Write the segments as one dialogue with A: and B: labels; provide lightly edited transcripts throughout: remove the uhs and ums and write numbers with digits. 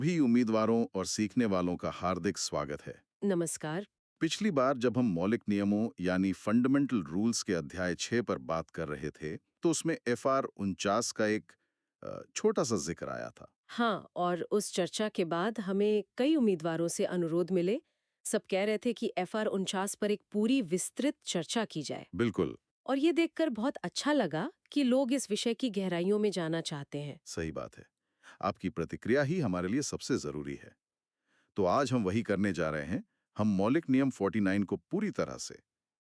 A: भी उम्मीदवारों और सीखने वालों का हार्दिक स्वागत है।
B: नमस्कार।
A: पिछली बार जब हम मौलिक नियमों यानी फंडामेंटल रूल्स के अध्याय 6 पर बात कर रहे थे, तो उसमें एफआर 49 का एक छोटा सा जिक्र आया था।
B: हाँ, और उस चर्चा के बाद हमें कई उम्मीदवारों से अनुरोध मिले। सब कह रहे थे कि एफआर 49 पर एक पूरी विस्तृत चर्चा की जाए।
A: बिल्कुल,
B: और ये देखकर बहुत अच्छा लगा कि लोग इस विषय की गहराइयों में जाना चाहते हैं।
A: सही बात है। आपकी प्रतिक्रिया ही हमारे लिए सबसे जरूरी है। तो आज हम वही करने जा रहे हैं। हम मौलिक नियम 49 को पूरी तरह से,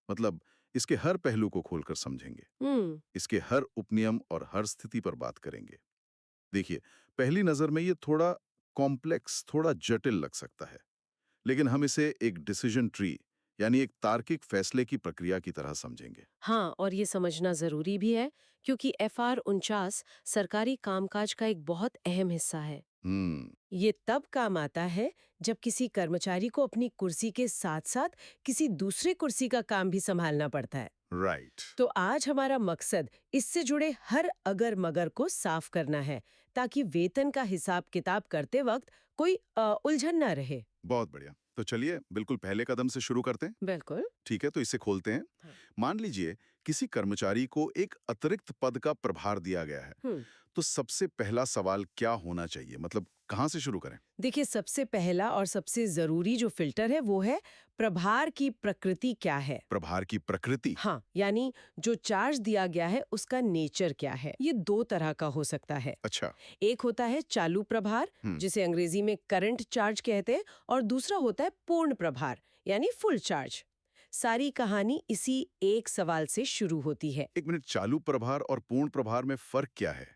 A: मतलब इसके हर पहलू को खोलकर समझेंगे।
B: हम्म।
A: इसके हर उपनियम और हर स्थिति पर बात करेंगे। देखिए, पहली नजर में ये थोड़ा कॉम्प्लेक्स, थोड़ा जटिल लग सकता है, लेकिन हम इसे एक डिसीजन ट्री यानी एक तार्किक फैसले की प्रक्रिया की तरह समझेंगे।
B: हाँ, और ये समझना जरूरी भी है क्योंकि एफआर 49 सरकारी कामकाज का एक बहुत अहम हिस्सा है।
A: हम्म।
B: ये तब काम आता है जब किसी कर्मचारी को अपनी कुर्सी के साथ साथ किसी दूसरे कुर्सी का काम भी संभालना पड़ता है।
A: राइट।
B: तो आज हमारा मकसद इससे जुड़े हर अगर मगर को साफ करना है ताकि वेतन का हिसाब किताब करते वक्त कोई उलझन ना रहे।
A: बहुत बढ़िया। तो चलिए बिल्कुल पहले कदम से शुरू करते हैं।
B: बिल्कुल।
A: ठीक है, तो इसे खोलते हैं।
B: हाँ।
A: मान लीजिए किसी कर्मचारी को एक अतिरिक्त पद का प्रभार दिया गया है,
B: हम्म।
A: तो सबसे पहला सवाल क्या होना चाहिए? मतलब कहाँ से शुरू करें?
B: देखिए, सबसे पहला और सबसे जरूरी जो फिल्टर है वो है प्रभार की प्रकृति क्या है।
A: प्रभार की प्रकृति।
B: हाँ, यानी जो चार्ज दिया गया है उसका नेचर क्या है। ये दो तरह का हो सकता है।
A: अच्छा।
B: एक होता है चालू प्रभार,
A: हम्म।
B: जिसे अंग्रेजी में करंट चार्ज कहते हैं, और दूसरा होता है पूर्ण प्रभार यानी फुल चार्ज। सारी कहानी इसी एक सवाल से शुरू होती है।
A: एक मिनट, चालू प्रभार और पूर्ण प्रभार में फर्क क्या है?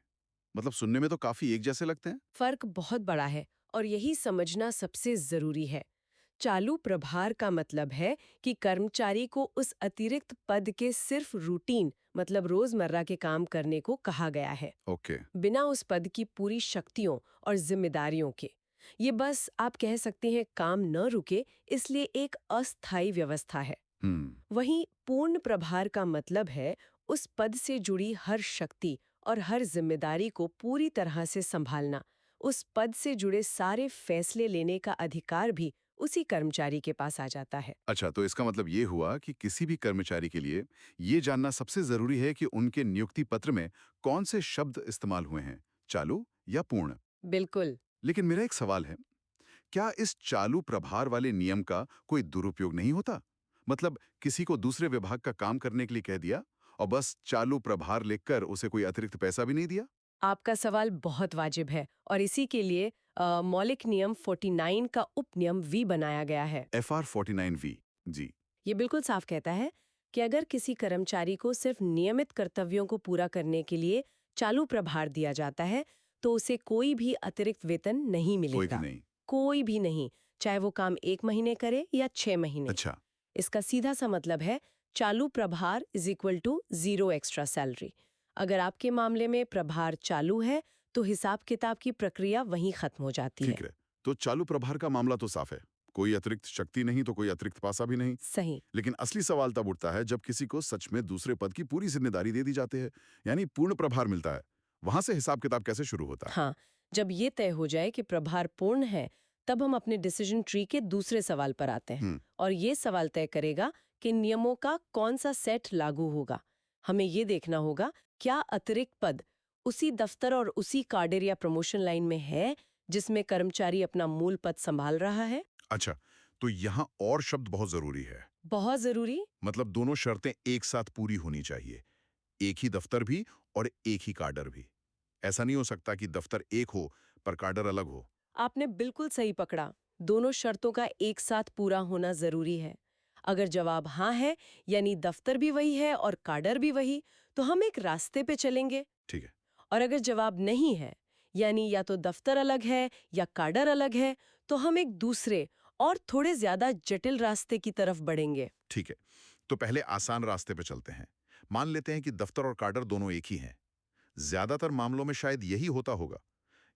A: मतलब सुनने में तो काफी एक जैसे लगते हैं।
B: फर्क बहुत बड़ा है और यही समझना सबसे जरूरी है। चालू प्रभार का मतलब है कि कर्मचारी को उस अतिरिक्त पद के सिर्फ रूटीन मतलब रोजमर्रा के काम करने को कहा गया है,
A: ओके।
B: बिना उस पद की पूरी शक्तियों और जिम्मेदारियों के। ये बस आप कह सकते हैं काम न रुके, इसलिए एक अस्थायी व्यवस्था है।
A: हम्म।
B: वहीं पूर्ण प्रभार का मतलब है उस पद से जुड़ी हर शक्ति और हर जिम्मेदारी को पूरी तरह से संभालना। उस पद से जुड़े सारे फैसले लेने का अधिकार भी उसी कर्मचारी के पास आ जाता है।
A: अच्छा, तो इसका मतलब ये हुआ कि किसी भी कर्मचारी के लिए ये जानना सबसे जरूरी है कि उनके नियुक्ति पत्र में कौन से शब्द इस्तेमाल हुए हैं, चालू या पूर्ण।
B: बिल्कुल।
A: लेकिन मेरा एक सवाल है, क्या इस चालू प्रभार वाले नियम का कोई दुरुपयोग नहीं होता? मतलब किसी को दूसरे विभाग का काम करने के लिए कह दिया और बस चालू प्रभार लिखकर उसे कोई अतिरिक्त पैसा भी नहीं दिया?
B: आपका सवाल बहुत वाजिब है और इसी के लिए मौलिक नियम 49 का उपनियम वी बनाया गया है।
A: FR 49V। जी।
B: ये बिल्कुल साफ कहता है कि अगर किसी कर्मचारी को सिर्फ नियमित कर्तव्यों को पूरा करने के लिए चालू प्रभार दिया जाता है, तो उसे कोई भी अतिरिक्त वेतन नहीं
A: कोई भी
B: मिलेगा।
A: नहीं।
B: कोई भी नहीं, चाहे वो काम 1 महीने करे या 6 महीने।
A: अच्छा।
B: इसका सीधा सा मतलब है चालू प्रभार is equal to 0 extra salary. अगर आपके मामले में प्रभार चालू है तो हिसाब किताब की प्रक्रिया वहीं खत्म हो जाती है।
A: ठीक है, तो चालू प्रभार का मामला तो साफ है। कोई अतिरिक्त शक्ति नहीं तो कोई अतिरिक्त पासा भी नहीं।
B: सही।
A: लेकिन असली सवाल तब उठता है जब किसी को सच में दूसरे पद की पूरी जिम्मेदारी दे दी जाती है, यानी पूर्ण प्रभार मिलता है। वहां से हिसाब किताब कैसे शुरू होता है?
B: हाँ, जब ये तय हो जाए कि प्रभार पूर्ण है, तब हम अपने डिसीजन ट्री के दूसरे सवाल पर आते हैं।
A: हम्म।
B: और ये सवाल तय करेगा कि नियमों का कौन सा सेट लागू होगा। हमें ये देखना होगा क्या अतिरिक्त पद उसी दफ्तर और उसी काडर या प्रमोशन लाइन में है जिसमें कर्मचारी अपना मूल पद संभाल रहा है।
A: अच्छा, तो यहाँ और शब्द बहुत जरूरी है।
B: बहुत जरूरी।
A: मतलब दोनों शर्तें एक साथ पूरी होनी चाहिए। एक ही दफ्तर भी और एक ही काडर भी। ऐसा नहीं हो सकता कि दफ्तर एक हो पर काडर अलग हो।
B: आपने बिल्कुल सही पकड़ा। दोनों शर्तों का एक साथ पूरा होना जरूरी है। अगर जवाब हाँ है, यानी दफ्तर भी वही है और काडर भी वही, तो हम एक रास्ते पे चलेंगे।
A: ठीक है।
B: और अगर जवाब नहीं है, यानी या तो दफ्तर अलग है या काडर अलग है, तो हम एक दूसरे और थोड़े ज्यादा जटिल रास्ते की तरफ बढ़ेंगे।
A: ठीक है, तो पहले आसान रास्ते पे चलते हैं। मान लेते हैं कि दफ्तर और काडर दोनों एक ही हैं। ज्यादातर मामलों में शायद यही होता होगा।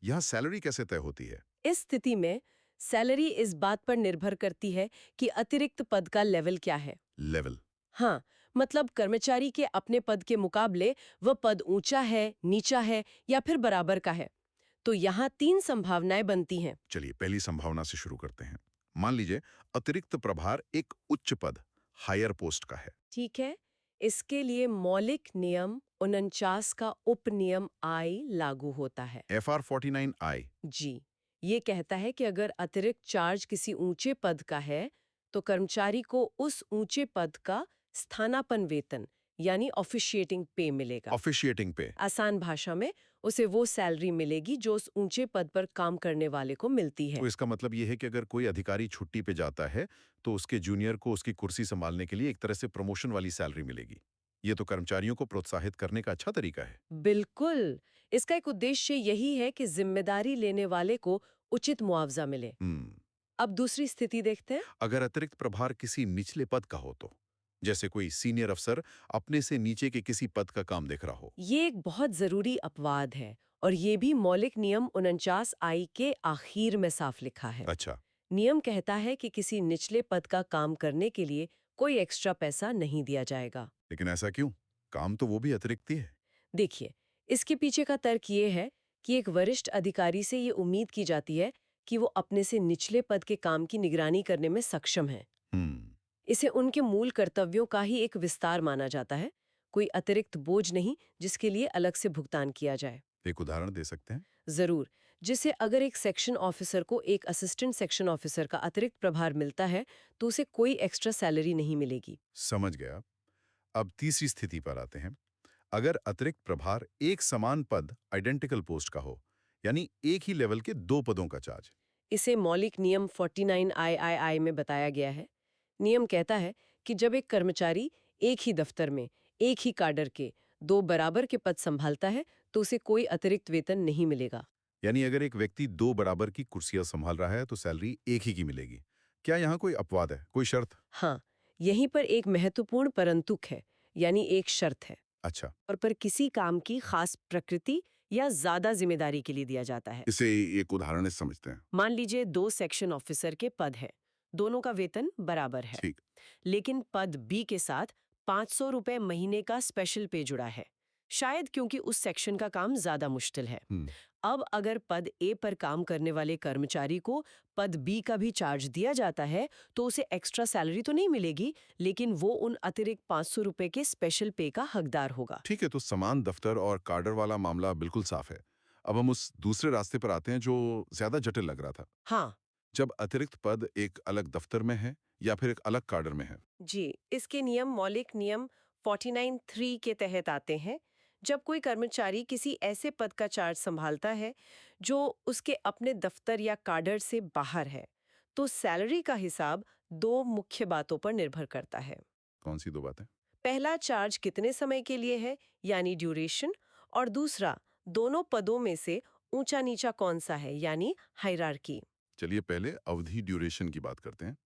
A: यहाँ सैलरी कैसे तय होती है?
B: इस स्थिति में सैलरी इस बात पर निर्भर करती है कि अतिरिक्त पद का लेवल क्या है।
A: लेवल।
B: हाँ, मतलब कर्मचारी के अपने पद के मुकाबले वह पद ऊंचा है, नीचा है या फिर बराबर का है। तो यहाँ 3 संभावनाएं बनती हैं।
A: चलिए पहली संभावना से शुरू करते हैं। मान लीजिए अतिरिक्त प्रभार एक उच्च पद, हायर पोस्ट का है।
B: ठीक है। इसके लिए मौलिक नियम 49 का उपनियम आई लागू होता है।
A: FR 49I।
B: जी, ये कहता है कि अगर अतिरिक्त चार्ज किसी ऊंचे पद का है, तो कर्मचारी को उस ऊंचे पद का स्थानापन्न वेतन यानी ऑफिशिएटिंग पे मिलेगा।
A: ऑफिशिएटिंग पे।
B: आसान भाषा में उसे वो सैलरी मिलेगी जो उस ऊंचे पद पर काम करने वाले को मिलती है।
A: तो इसका मतलब ये है कि अगर कोई अधिकारी छुट्टी पे जाता है तो उसके जूनियर को उसकी कुर्सी संभालने के लिए एक तरह से प्रमोशन वाली सैलरी मिलेगी। ये तो कर्मचारियों को प्रोत्साहित करने का अच्छा तरीका है।
B: बिल्कुल। इसका एक उद्देश्य यही है कि जिम्मेदारी लेने वाले को उचित मुआवजा मिले।
A: हम्म।
B: अब दूसरी स्थिति देखते हैं।
A: अगर अतिरिक्त प्रभार किसी निचले पद का हो तो, जैसे कोई सीनियर अफसर अपने से नीचे के किसी पद का काम देख रहा हो।
B: ये एक बहुत जरूरी अपवाद है और ये भी मौलिक नियम 49 आई के आखिर में साफ लिखा है।
A: अच्छा।
B: नियम कहता है कि किसी निचले पद का काम करने के लिए कोई एक्स्ट्रा पैसा नहीं दिया जाएगा।
A: लेकिन ऐसा क्यों? काम तो वो भी अतिरिक्त ही है।
B: देखिए, इसके पीछे का तर्क ये है कि एक वरिष्ठ अधिकारी से ये उम्मीद की जाती है कि वो अपने से निचले पद के काम की निगरानी करने में सक्षम है।
A: हम्म।
B: इसे उनके मूल कर्तव्यों का ही एक विस्तार माना जाता है, कोई अतिरिक्त बोझ नहीं जिसके लिए अलग से भुगतान किया जाए।
A: एक उदाहरण दे सकते हैं?
B: जरूर। जिसे अगर एक सेक्शन ऑफिसर को एक असिस्टेंट सेक्शन ऑफिसर का अतिरिक्त प्रभार मिलता है, तो उसे कोई एक्स्ट्रा सैलरी नहीं मिलेगी।
A: समझ गया। अब तीसरी स्थिति पर आते हैं। अगर अतिरिक्त प्रभार एक समान पद, आइडेंटिकल पोस्ट का हो, यानी एक ही लेवल के दो पदों का चार्ज।
B: इसे मौलिक नियम 49 आई में बताया गया है। नियम कहता है कि जब एक कर्मचारी एक ही दफ्तर में एक ही काडर के दो बराबर के पद संभालता है, तो उसे कोई अतिरिक्त वेतन नहीं मिलेगा।
A: यानी अगर एक व्यक्ति दो बराबर की कुर्सियां संभाल रहा है तो सैलरी एक ही की मिलेगी। क्या यहाँ कोई अपवाद है, कोई शर्त?
B: हाँ, यहीं पर एक महत्वपूर्ण परंतुक है, यानी एक शर्त है।
A: अच्छा।
B: और पर किसी काम की खास प्रकृति या ज्यादा जिम्मेदारी के लिए दिया जाता है।
A: इसे एक उदाहरण से समझते हैं।
B: मान लीजिए 2 सेक्शन ऑफिसर के पद है, दोनों का वेतन बराबर है,
A: ठीक।
B: लेकिन पद बी के साथ 500 रुपए महीने का स्पेशल पे जुड़ा है, शायद क्योंकि उस सेक्शन का काम ज्यादा मुश्किल है।
A: हम्म।
B: अब अगर पद ए पर काम करने वाले कर्मचारी को पद बी का भी चार्ज दिया जाता है, तो उसे एक्स्ट्रा सैलरी तो नहीं मिलेगी, लेकिन वो उन अतिरिक्त 500 रुपए के स्पेशल पे का हकदार होगा।
A: ठीक है, तो समान दफ्तर और कार्डर वाला मामला बिल्कुल साफ है। अब हम उस दूसरे रास्ते पर आते हैं जो ज्यादा जटिल लग रहा था।
B: हाँ
A: जब अतिरिक्त पद एक अलग दफ्तर में है या फिर एक अलग कार्डर में है।
B: जी, इसके नियम मौलिक नियम 49(3) के तहत आते हैं। जब कोई कर्मचारी किसी ऐसे पद का चार्ज संभालता है जो उसके अपने दफ्तर या काडर से बाहर है, तो सैलरी का हिसाब दो मुख्य बातों पर निर्भर करता है।
A: कौन सी दो बातें?
B: पहला, चार्ज कितने समय के लिए है, यानी ड्यूरेशन, और दूसरा, दोनों पदों में से ऊंचा नीचा कौन सा है, यानी हायरार्की।
A: चलिए पहले अवधि, ड्यूरेशन की बात करते हैं।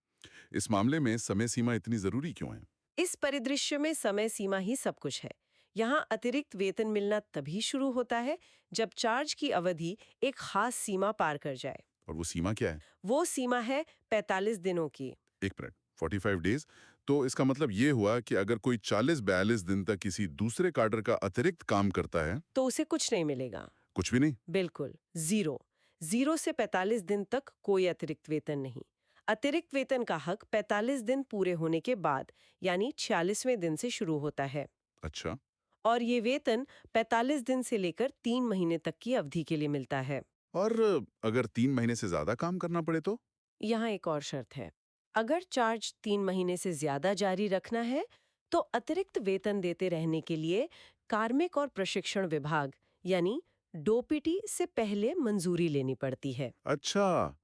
A: इस मामले में समय सीमा इतनी जरूरी क्यों है?
B: इस परिदृश्य में समय सीमा ही सब कुछ है। यहाँ अतिरिक्त वेतन मिलना तभी शुरू होता है जब चार्ज की अवधि एक खास सीमा पार कर जाए।
A: और वो सीमा क्या है?
B: वो सीमा है 45 दिनों की।
A: एक मिनट, 45 डेज? तो इसका मतलब ये हुआ कि अगर कोई 40-42 दिन तक किसी दूसरे कार्डर का अतिरिक्त काम करता है।
B: तो उसे कुछ नहीं मिलेगा।
A: कुछ भी नहीं?
B: बिल्कुल, जीरो। 0 से 45 दिन तक कोई अतिरिक्त वेतन नहीं। अतिरिक्त वेतन का हक 45 दिन पूरे होने के बाद, यानी 46वें दिन से शुरू होता है।
A: अच्छा।
B: और ये वेतन 45 दिन से लेकर 3 महीने तक की अवधि के लिए मिलता है।
A: और अगर 3 महीने से ज्यादा काम करना पड़े तो?
B: यहाँ एक और शर्त है। अगर चार्ज 3 महीने से ज्यादा जारी रखना है, तो अतिरिक्त वेतन देते रहने के लिए कार्मिक और प्रशिक्षण विभाग यानी डोपीटी से पहले मंजूरी लेनी पड़ती है।
A: अच्छा,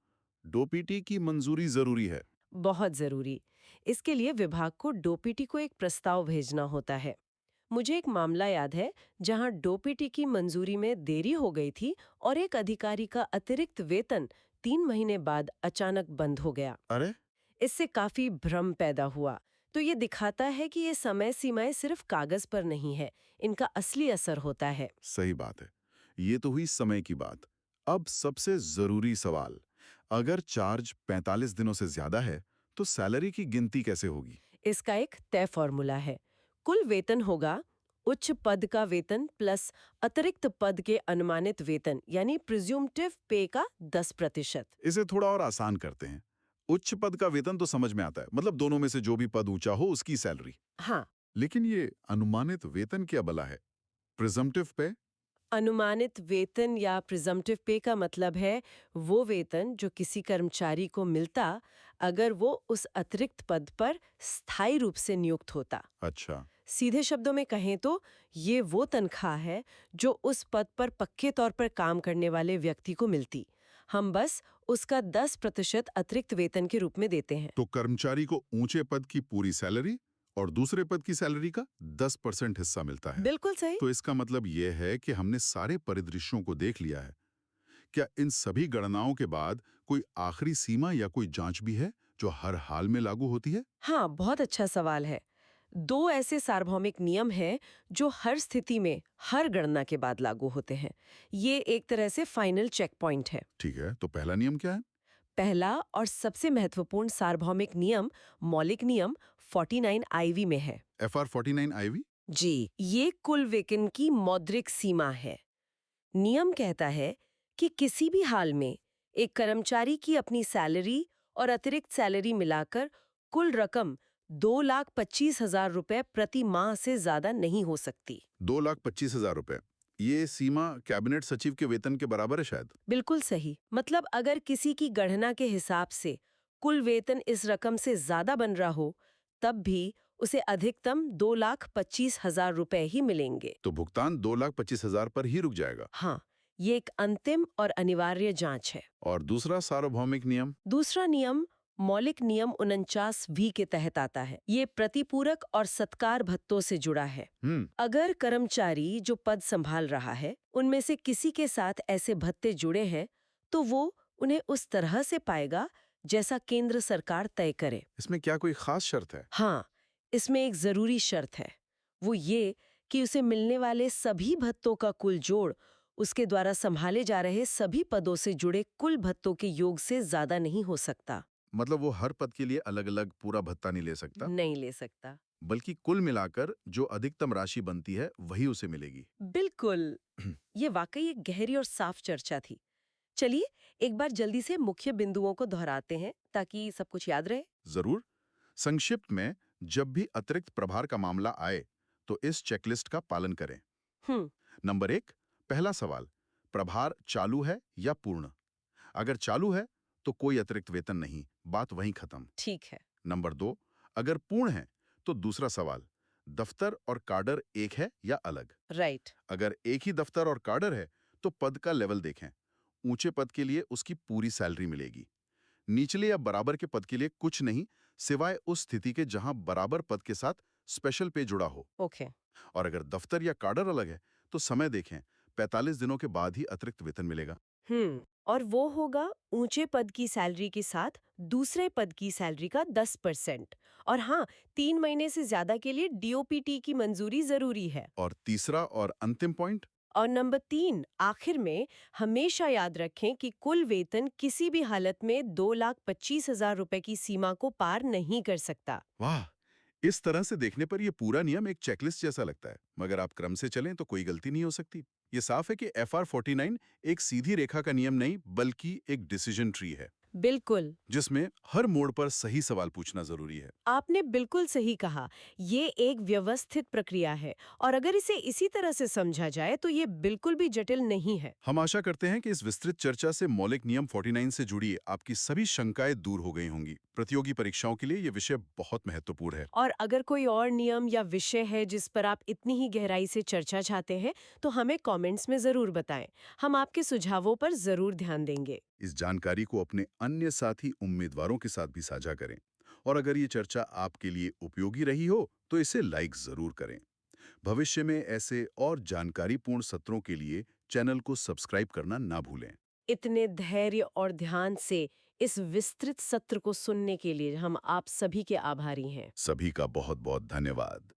A: डोपीटी की मंजूरी जरूरी है।
B: बहुत जरूरी। इसके लिए विभाग को डोपीटी को एक प्रस्ताव भेजना होता है। मुझे एक मामला याद है जहां डोपीटी की मंजूरी में देरी हो गई थी और एक अधिकारी का अतिरिक्त वेतन 3 महीने बाद अचानक बंद हो गया।
A: अरे।
B: इससे काफी भ्रम पैदा हुआ। तो ये दिखाता है कि ये समय सीमाएं सिर्फ कागज पर नहीं है, इनका असली असर होता है।
A: सही बात है। ये तो हुई समय की बात। अब सबसे जरूरी सवाल, अगर चार्ज 45 दिनों से ज्यादा है तो सैलरी की गिनती कैसे होगी?
B: इसका एक तय फॉर्मूला है। कुल वेतन होगा उच्च पद का वेतन प्लस अतिरिक्त पद के अनुमानित वेतन यानी प्रिज्यूमटिव पे का 10%।
A: इसे थोड़ा और आसान करते हैं। उच्च पद का वेतन तो समझ में आता है, मतलब दोनों में से जो भी पद ऊंचा हो उसकी सैलरी।
B: हाँ,
A: लेकिन ये अनुमानित वेतन क्या भला है? प्रिजम्पटिव पे?
B: अनुमानित वेतन या प्रिजम्पटिव पे का मतलब है वो वेतन जो किसी कर्मचारी को मिलता अगर वो उस अतिरिक्त पद पर स्थायी रूप से नियुक्त होता।
A: अच्छा।
B: सीधे शब्दों में कहें तो ये वो तनख्वाह है जो उस पद पर पक्के तौर पर काम करने वाले व्यक्ति को मिलती। हम बस उसका 10% अतिरिक्त वेतन के रूप में देते हैं।
A: तो कर्मचारी को ऊंचे पद की पूरी सैलरी और दूसरे पद की सैलरी का 10% हिस्सा मिलता है।
B: बिल्कुल सही।
A: तो इसका मतलब यह है कि हमने सारे परिदृश्यों को देख लिया है। क्या इन सभी गणनाओं के बाद कोई आखिरी सीमा या कोई जांच भी है जो हर हाल में लागू होती है?
B: हाँ, बहुत अच्छा सवाल है। दो ऐसे सार्वभौमिक नियम हैं जो हर स्थिति में हर गणना के बाद लागू होते हैं। ये एक तरह से फाइनल चेक पॉइंट है।
A: ठीक है, तो पहला नियम क्या है?
B: पहला और सबसे महत्वपूर्ण सार्वभौमिक नियम मौलिक नियम 49 आईवी में है।
A: FR 49 IV?
B: जी, ये कुल वेतन की मौद्रिक सीमा है। नियम कहता है कि किसी भी हाल में एक कर्मचारी की अपनी सैलरी और अतिरिक्त सैलरी मिलाकर कुल रकम 2,25,000 रुपए प्रति माह से ज्यादा नहीं हो सकती।
A: 2,25,000 रुपए। ये सीमा कैबिनेट सचिव के वेतन के बराबर है शायद।
B: बिल्कुल सही। मतलब अगर किसी की गणना के हिसाब से कुल वेतन इस रकम से ज्यादा बन रहा हो, तब भी उसे अधिकतम 2,25,000 रुपए ही मिलेंगे।
A: तो भुगतान 2,25,000 पर ही रुक जाएगा।
B: हाँ, ये एक अंतिम और अनिवार्य जांच है।
A: और दूसरा सार्वभौमिक नियम?
B: दूसरा नियम मौलिक नियम 49 V के तहत आता है। ये प्रतिपूरक और सत्कार भत्तों से जुड़ा है।
A: हम्म।
B: अगर कर्मचारी जो पद संभाल रहा है उनमें से किसी के साथ ऐसे भत्ते जुड़े हैं तो वो उन्हें उस तरह से पाएगा जैसा केंद्र सरकार तय करे।
A: इसमें क्या कोई खास शर्त है?
B: हाँ, इसमें एक जरूरी शर्त है। वो ये कि उसे मिलने वाले सभी भत्तों का कुल जोड़ उसके द्वारा संभाले जा रहे सभी पदों से जुड़े कुल भत्तों के योग से ज्यादा नहीं हो सकता।
A: मतलब वो हर पद के लिए अलग-अलग पूरा भत्ता नहीं ले सकता,
B: नहीं ले सकता।
A: बल्कि कुल मिलाकर जो अधिकतम राशि बनती है वही उसे मिलेगी।
B: बिल्कुल। ये वाकई एक गहरी और साफ चर्चा थी। चलिए एक बार जल्दी से मुख्य बिंदुओं को दोहराते हैं ताकि सब कुछ याद रहे।
A: जरूर। संक्षिप्त में, जब भी अतिरिक्त प्रभार का मामला आए तो इस चेकलिस्ट का पालन करें।
B: हम्म।
A: नंबर 1, पहला सवाल, प्रभार चालू है या पूर्ण? अगर चालू है तो कोई अतिरिक्त वेतन नहीं, बात वहीं खत्म।
B: ठीक है।
A: नंबर 2, अगर पूर्ण है तो दूसरा सवाल, दफ्तर और काडर एक है या अलग?
B: राइट।
A: अगर एक ही दफ्तर और काडर है तो पद का लेवल देखें। ऊंचे पद के लिए उसकी पूरी सैलरी मिलेगी। निचले या बराबर के पद के लिए कुछ नहीं, सिवाय उस स्थिति के जहां बराबर पद के साथ स्पेशल पे जुड़ा हो।
B: ओके।
A: और अगर दफ्तर या काडर अलग है तो समय देखें, 45 दिनों के बाद ही अतिरिक्त वेतन मिलेगा।
B: और वो होगा ऊंचे पद की सैलरी के साथ दूसरे पद की सैलरी का 10%। और हाँ, 3 महीने से ज्यादा के लिए डीओपीटी की मंजूरी जरूरी है।
A: और तीसरा और अंतिम पॉइंट,
B: और नंबर 3 आखिर में हमेशा याद रखें कि कुल वेतन किसी भी हालत में 2,25,000 रुपए की सीमा को पार नहीं कर सकता।
A: वाह! इस तरह से देखने पर यह पूरा नियम एक चेकलिस्ट जैसा लगता है, मगर आप क्रम से चलें तो कोई गलती नहीं हो सकती। ये साफ है कि FR 49 एक सीधी रेखा का नियम नहीं, बल्कि एक डिसीजन ट्री है,
B: बिल्कुल।
A: जिसमें हर मोड़ पर सही सवाल पूछना जरूरी है।
B: आपने बिल्कुल सही कहा। ये एक व्यवस्थित प्रक्रिया है और अगर इसे इसी तरह से समझा जाए तो ये बिल्कुल भी जटिल नहीं है।
A: हम आशा करते हैं कि इस विस्तृत चर्चा से मौलिक नियम 49 से जुड़ी आपकी सभी शंकाएं दूर हो गई होंगी। प्रतियोगी परीक्षाओं के लिए ये विषय बहुत महत्वपूर्ण है।
B: और अगर कोई और नियम या विषय है जिस पर आप इतनी ही गहराई से चर्चा चाहते हैं तो हमें कमेंट्स में जरूर बताएं। हम आपके सुझावों पर जरूर ध्यान देंगे।
A: इस जानकारी को अपने अन्य साथी उम्मीदवारों के साथ भी साझा करें। और अगर ये चर्चा आपके लिए उपयोगी रही हो तो इसे लाइक जरूर करें। भविष्य में ऐसे और जानकारीपूर्ण सत्रों के लिए चैनल को सब्सक्राइब करना ना भूलें।
B: इतने धैर्य और ध्यान से इस विस्तृत सत्र को सुनने के लिए हम आप सभी के आभारी हैं।
A: सभी का बहुत बहुत धन्यवाद।